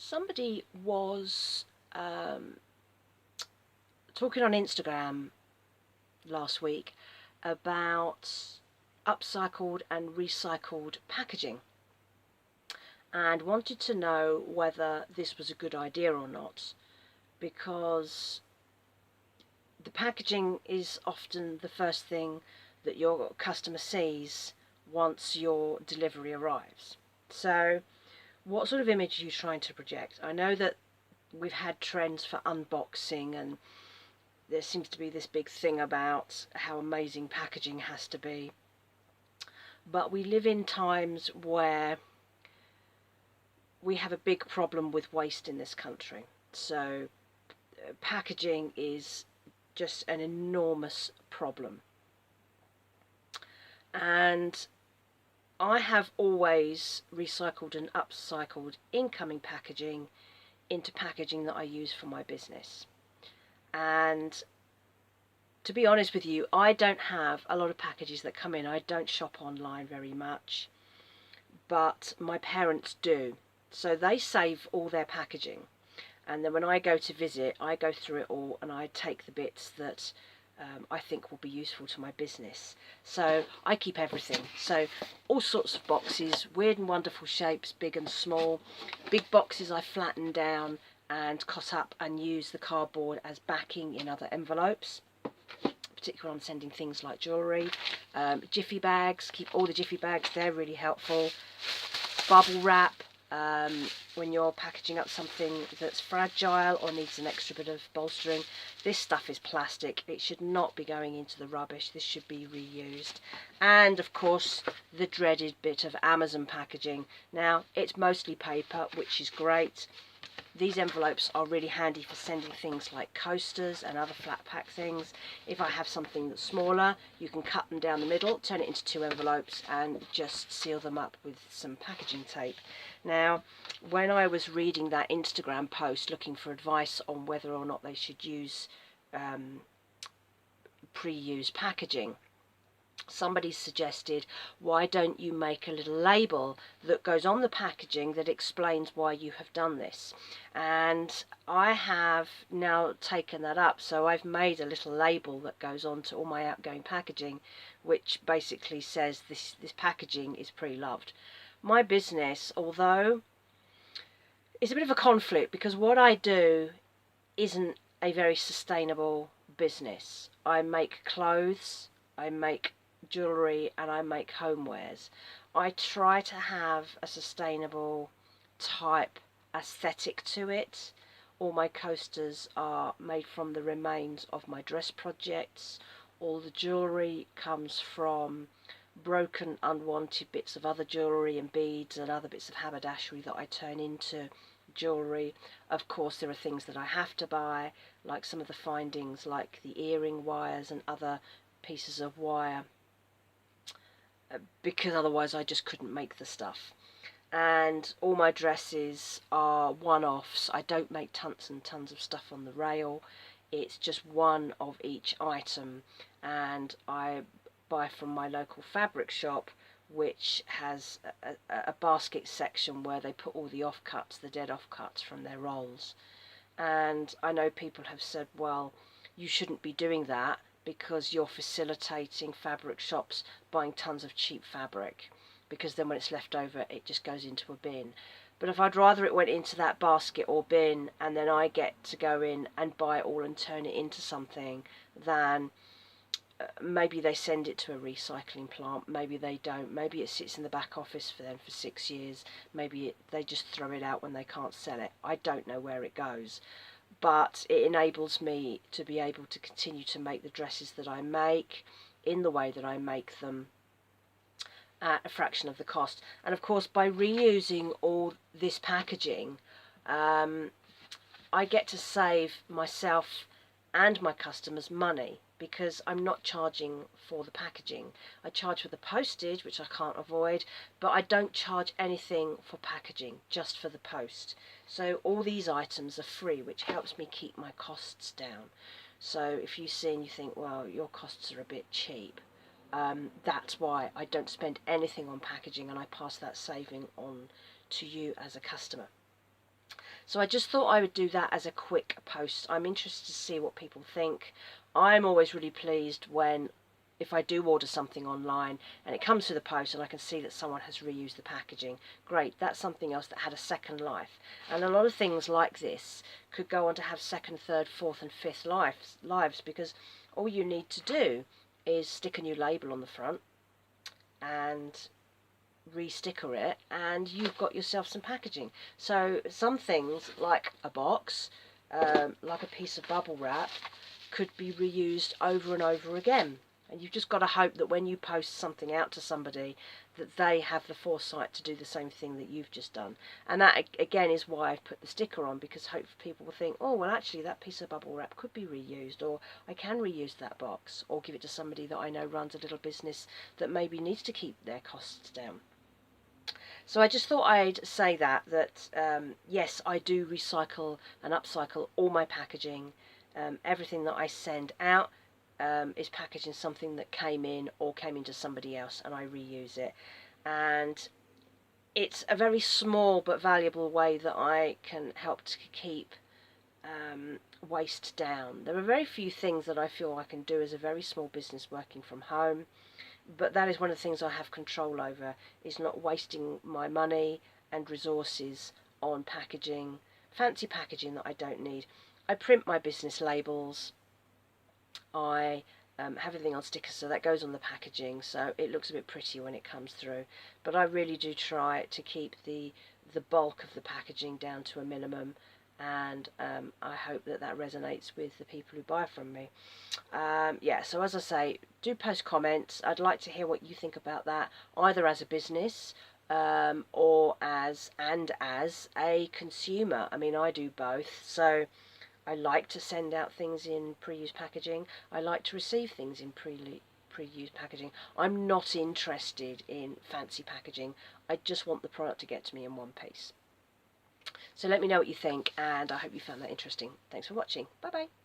Somebody was talking on Instagram last week about upcycled and recycled packaging and wanted to know whether this was a good idea or not, because the packaging is often the first thing that your customer sees once your delivery arrives. So what sort of image are you trying to project? I know that we've had trends for unboxing, and there seems to be this big thing about how amazing packaging has to be. But we live in times where we have a big problem with waste in this country. So packaging is just an enormous problem. And I have always recycled and upcycled incoming packaging into packaging that I use for my business. And to be honest with you, I don't have a lot of packages that come in. I don't shop online very much, but my parents do. So they save all their packaging. And then when I go to visit, I go through it all and I take the bits that I think will be useful to my business. So I keep everything. So all sorts of boxes, weird and wonderful shapes, big and small. Big boxes I flatten down and cut up and use the cardboard as backing in other envelopes, particularly when I'm sending things like jewellery. Jiffy bags, keep all the Jiffy bags, they're really helpful. Bubble wrap, when you're packaging up something that's fragile or needs an extra bit of bolstering. This stuff is plastic, it should not be going into the rubbish, this should be reused. And of course the dreaded bit of Amazon packaging. Now it's mostly paper, which is great. These envelopes are really handy for sending things like coasters and other flat pack things. If I have something that's smaller, you can cut them down the middle, turn it into two envelopes and just seal them up with some packaging tape. Now, when I was reading that Instagram post looking for advice on whether or not they should use pre-used packaging, somebody suggested, why don't you make a little label that goes on the packaging that explains why you have done this? And I have now taken that up, so I've made a little label that goes on to all my outgoing packaging, which basically says this packaging is pre-loved. My business, although it's a bit of a conflict, because what I do isn't a very sustainable business. I make clothes, I make jewellery, and I make homewares. I try to have a sustainable type aesthetic to it. All my coasters are made from the remains of my dress projects. All the jewellery comes from broken, unwanted bits of other jewellery and beads and other bits of haberdashery that I turn into jewellery. Of course there are things that I have to buy, like some of the findings like the earring wires and other pieces of wire, because otherwise I just couldn't make the stuff. And all my dresses are one-offs. I don't make tons and tons of stuff on the rail. It's just one of each item, and I buy from my local fabric shop, which has a basket section where they put all the offcuts, the dead offcuts from their rolls. And I know people have said, well, you shouldn't be doing that because you're facilitating fabric shops buying tons of cheap fabric, because then when it's left over it just goes into a bin. But if I'd rather it went into that basket or bin and then I get to go in and buy it all and turn it into something, than maybe they send it to a recycling plant, maybe they don't, maybe it sits in the back office for them for 6 years, maybe they just throw it out when they can't sell it. I don't know where it goes, but it enables me to be able to continue to make the dresses that I make in the way that I make them at a fraction of the cost. And of course, by reusing all this packaging, I get to save myself and my customers money, because I'm not charging for the packaging. I charge for the postage, which I can't avoid, but I don't charge anything for packaging, just for the post. So all these items are free, which helps me keep my costs down. So if you see and you think, well, your costs are a bit cheap, that's why I don't spend anything on packaging, and I pass that saving on to you as a customer. So I just thought I would do that as a quick post. I'm interested to see what people think. I'm always really pleased when, if I do order something online and it comes to the post and I can see that someone has reused the packaging, great, that's something else that had a second life. And a lot of things like this could go on to have second, third, fourth and fifth lives, because all you need to do is stick a new label on the front and re-sticker it, and you've got yourself some packaging. So some things like a box, like a piece of bubble wrap, could be reused over and over again. And you've just got to hope that when you post something out to somebody, that they have the foresight to do the same thing that you've just done. And that, again, is why I've put the sticker on, because hopefully people will think, oh, well, actually, that piece of bubble wrap could be reused, or I can reuse that box, or give it to somebody that I know runs a little business that maybe needs to keep their costs down. So I just thought I'd say that yes, I do recycle and upcycle all my packaging. Everything that I send out is packaged in something that came in or came into somebody else, and I reuse it. And it's a very small but valuable way that I can help to keep waste down. There are very few things that I feel I can do as a very small business working from home, but that is one of the things I have control over, is not wasting my money and resources on packaging, fancy packaging that I don't need. I print my business labels, I have everything on stickers, so that goes on the packaging, so it looks a bit pretty when it comes through, but I really do try to keep the bulk of the packaging down to a minimum, and I hope that that resonates with the people who buy from me. Yeah, so as I say, do post comments. I'd like to hear what you think about that, either as a business or as a consumer. I mean, I do both, so I like to send out things in pre-used packaging. I like to receive things in pre-used packaging. I'm not interested in fancy packaging. I just want the product to get to me in one piece. So let me know what you think, and I hope you found that interesting. Thanks for watching. Bye bye.